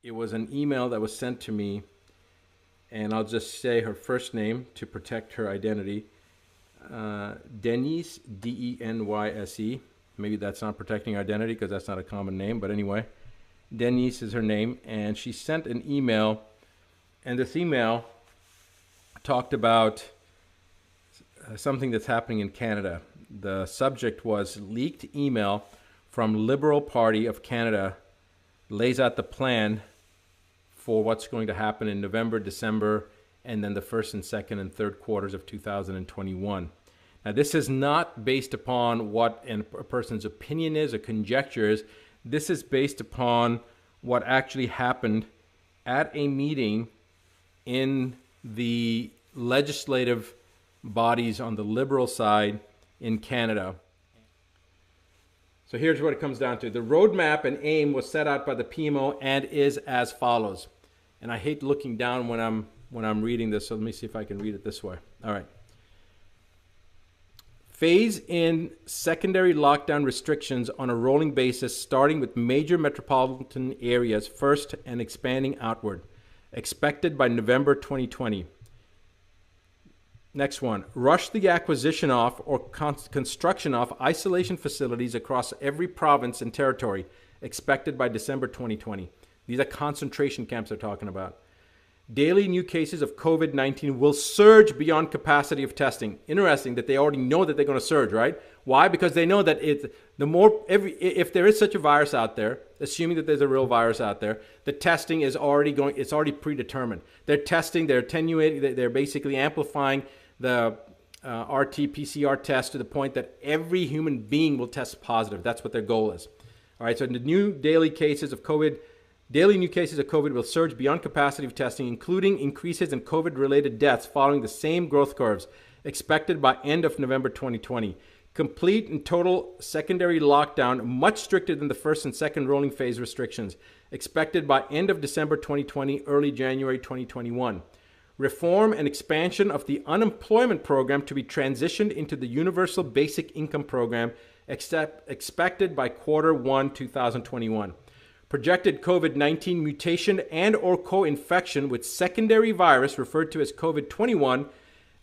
it was an email that was sent to me, and I'll just say her first name to protect her identity. Denise, DenYse. Maybe that's not protecting identity because that's not a common name, but anyway, Denise is her name, and she sent an email, and this email talked about something that's happening in Canada. The subject was leaked email from Liberal Party of Canada lays out the plan for what's going to happen in November, December, and then the first and second and third quarters of 2021. Now, this is not based upon what a person's opinion is or conjecture is. This is based upon what actually happened at a meeting in the legislative bodies on the Liberal side in Canada. So here's what it comes down to. The roadmap and aim was set out by the PMO and is as follows. And I hate looking down when I'm reading this, so let me see if I can read it this way. All right. Phase in secondary lockdown restrictions on a rolling basis, starting with major metropolitan areas first and expanding outward. Expected by November 2020. Next one. Rush the acquisition of or construction of isolation facilities across every province and territory. Expected by December 2020. These are concentration camps they're talking about. Daily new cases of COVID-19 will surge beyond capacity of testing. Interesting that they already know that they're going to surge, right? Why? Because they know that if there is such a virus out there, assuming that there's a real virus out there, the testing is already going. It's already predetermined. They're testing. They're attenuating. They're basically amplifying the RT-PCR test to the point that every human being will test positive. That's what their goal is. All right. So the new daily new cases of COVID will surge beyond capacity of testing, including increases in COVID-related deaths following the same growth curves, expected by end of November 2020. Complete and total secondary lockdown, much stricter than the first and second rolling phase restrictions, expected by end of December 2020, early January 2021. Reform and expansion of the unemployment program to be transitioned into the Universal Basic Income Program, expected by Q1 2021. Projected COVID-19 mutation and or co-infection with secondary virus referred to as COVID-21,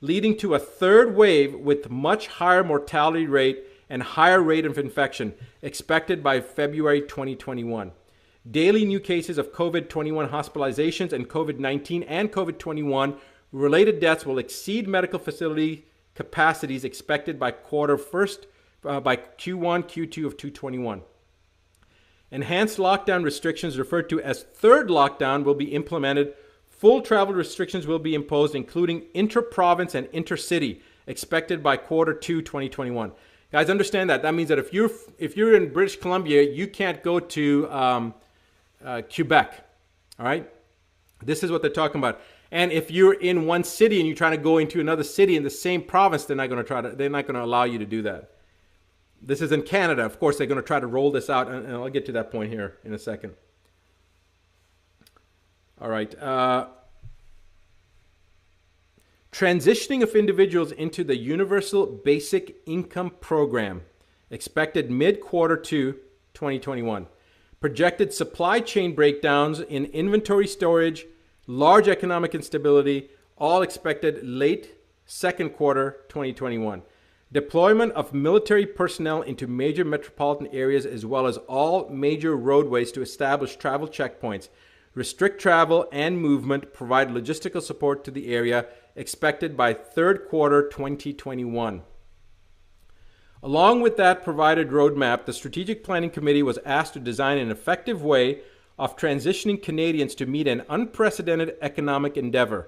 leading to a third wave with much higher mortality rate and higher rate of infection, expected by February 2021. Daily new cases of COVID-21 hospitalizations and COVID-19 and COVID-21 related deaths will exceed medical facility capacities expected by Q1, Q2 of 2021. Enhanced lockdown restrictions referred to as third lockdown will be implemented. Full travel restrictions will be imposed, including inter-province and intercity, expected by Q2 2021. Guys, understand that. That means that if you're in British Columbia, you can't go to Quebec. All right? This is what they're talking about. And if you're in one city and you're trying to go into another city in the same province, they're not going to allow you to do that. This is in Canada. Of course, they're going to try to roll this out, and I'll get to that point here in a second. All right. Transitioning of individuals into the Universal Basic Income Program, expected mid-Q2 2021. Projected supply chain breakdowns in inventory storage, large economic instability, all expected late Q2 2021. Deployment of military personnel into major metropolitan areas as well as all major roadways to establish travel checkpoints, restrict travel and movement, provide logistical support to the area, expected by Q3 2021. Along with that provided roadmap, the Strategic Planning Committee was asked to design an effective way of transitioning Canadians to meet an unprecedented economic endeavor,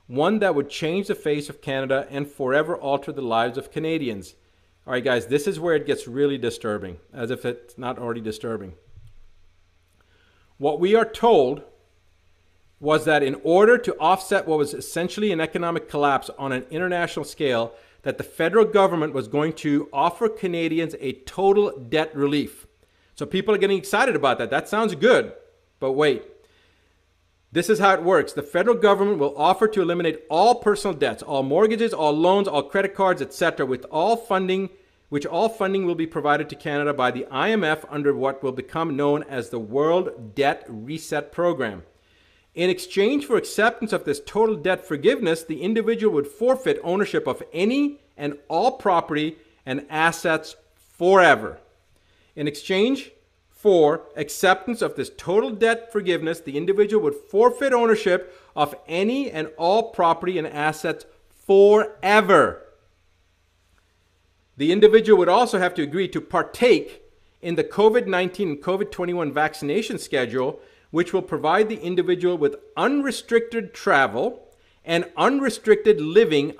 one that would change the face of Canada and forever alter the lives of Canadians. All right, guys, this is where it gets really disturbing, as if it's not already disturbing. What we are told was that in order to offset what was essentially an economic collapse on an international scale, that the federal government was going to offer Canadians a total debt relief. So people are getting excited about that. That sounds good, but wait. This is how it works. The federal government will offer to eliminate all personal debts, all mortgages, all loans, all credit cards, etc., with all funding which all funding will be provided to Canada by the IMF under what will become known as the World Debt Reset Program. In exchange for acceptance of this total debt forgiveness, the individual would forfeit ownership of any and all property and assets forever. In exchange for acceptance of this total debt forgiveness, the individual would forfeit ownership of any and all property and assets forever. The individual would also have to agree to partake in the COVID-19 and COVID-21 vaccination schedule, which will provide the individual with unrestricted travel and unrestricted living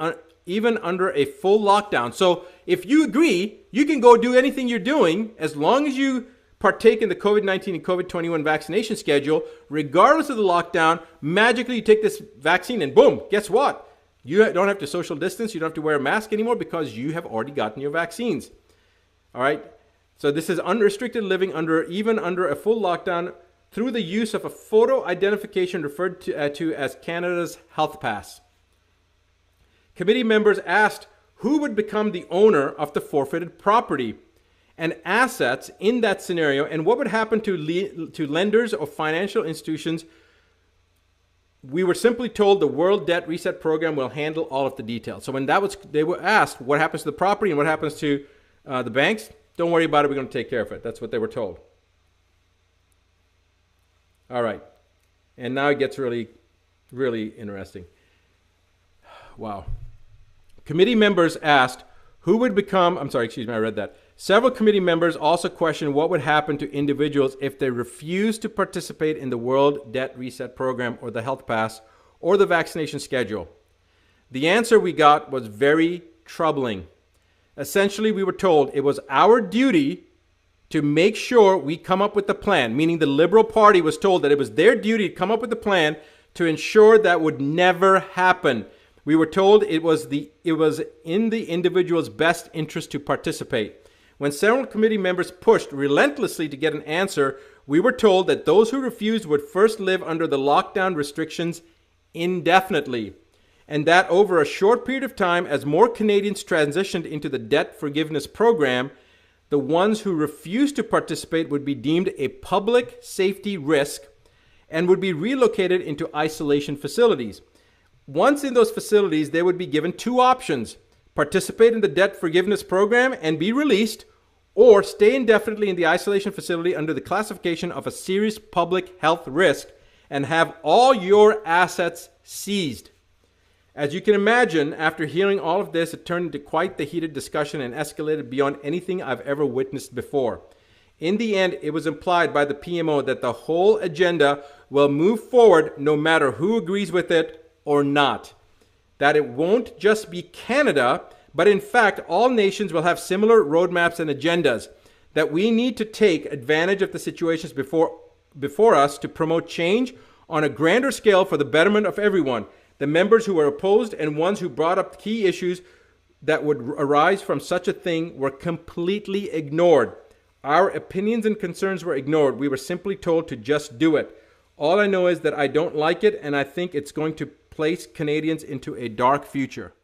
even under a full lockdown. So if you agree, you can go do anything you're doing as long as you partake in the COVID-19 and COVID-21 vaccination schedule, regardless of the lockdown. Magically, you take this vaccine and boom, guess what? You don't have to social distance. You don't have to wear a mask anymore because you have already gotten your vaccines. All right. So this is unrestricted living even under a full lockdown through the use of a photo identification referred to as Canada's Health Pass. Committee members asked who would become the owner of the forfeited property and assets in that scenario, and what would happen to lenders or financial institutions. We were simply told the World Debt Reset Program will handle all of the details. So when they were asked what happens to the property and what happens to the banks, don't worry about it. We're going to take care of it. That's what they were told. All right. And now it gets really, really interesting. Wow. Committee members asked who would become, I read that. Several committee members also questioned what would happen to individuals if they refused to participate in the World Debt Reset Program or the Health Pass or the vaccination schedule. The answer we got was very troubling. Essentially, we were told it was our duty to make sure we come up with the plan, meaning the Liberal Party was told that it was their duty to come up with a plan to ensure that would never happen. We were told it was in the individual's best interest to participate. When several committee members pushed relentlessly to get an answer, we were told that those who refused would first live under the lockdown restrictions indefinitely, and that over a short period of time, as more Canadians transitioned into the debt forgiveness program, the ones who refused to participate would be deemed a public safety risk and would be relocated into isolation facilities. Once in those facilities, they would be given two options: participate in the debt forgiveness program and be released, or stay indefinitely in the isolation facility under the classification of a serious public health risk and have all your assets seized. As you can imagine, after hearing all of this, it turned into quite the heated discussion and escalated beyond anything I've ever witnessed before. In the end, it was implied by the PMO that the whole agenda will move forward no matter who agrees with it or not. That it won't just be Canada, but in fact, all nations will have similar roadmaps and agendas. That we need to take advantage of the situations before us to promote change on a grander scale for the betterment of everyone. The members who were opposed and ones who brought up key issues that would arise from such a thing were completely ignored. Our opinions and concerns were ignored. We were simply told to just do it. All I know is that I don't like it, and I think it's going to place Canadians into a dark future.